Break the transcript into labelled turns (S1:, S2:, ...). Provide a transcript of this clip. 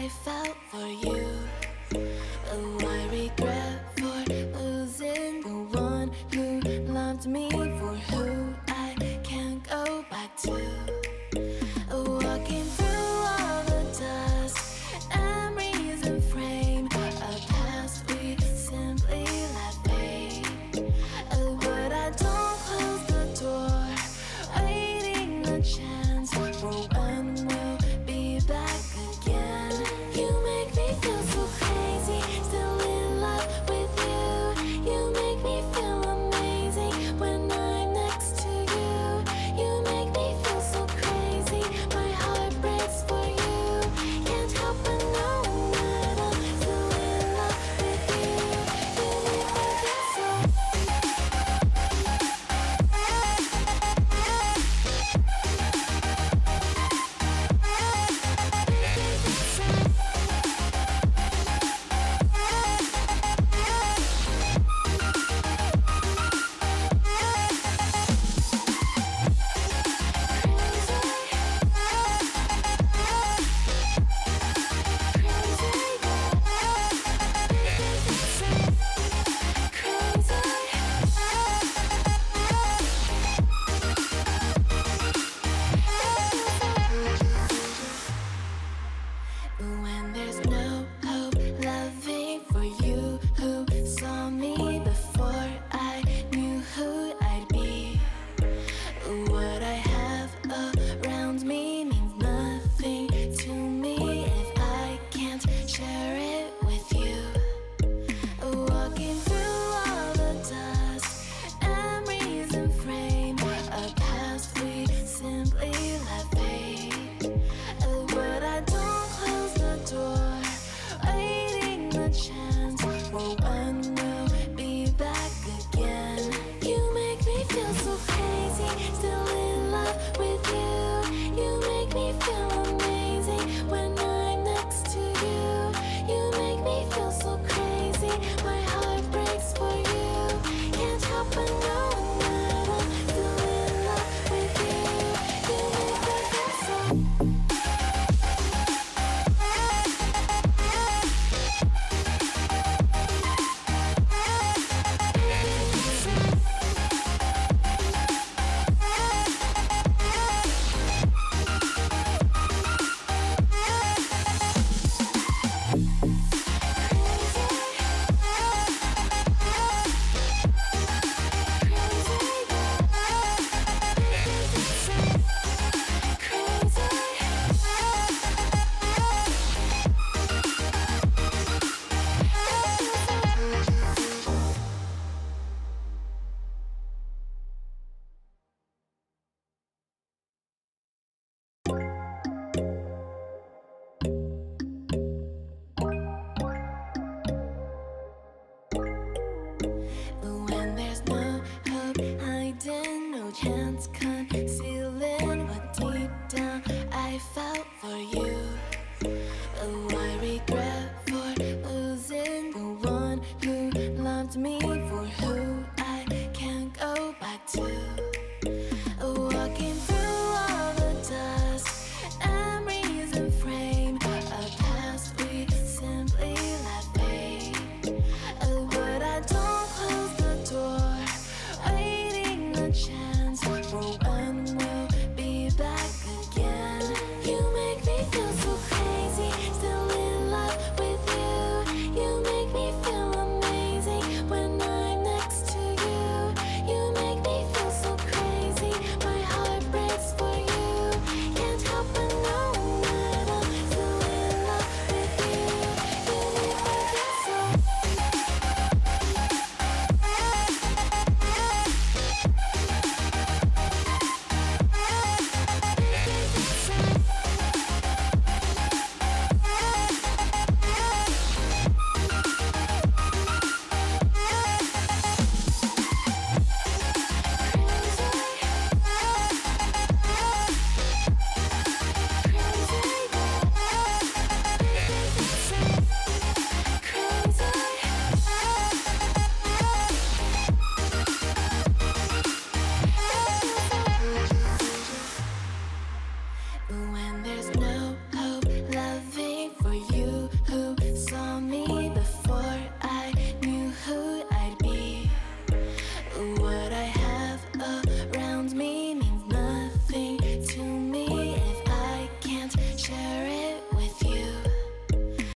S1: I felt for you. Oh, I regret for losing the one who loved me, for who I can't go back to. Walking through all the dust, memories and frame, a past we simply let fade. Oh, but I don't close the door, waiting a chance for when we'll be back again. You make me feel so crazy, still in love with you. You make me feel amazing when I'm next to you. You make me feel so crazy, my heart breaks for you. Can't help but know that I'm still in love with you. You make me feel so. When there's no hope loving for you, who saw me before I knew who I'd be. What I have around me means nothing to me if I can't share it with you. Walking through all the dust, memories and frame, a past we simply let fade. But I don't close the door, waiting the chance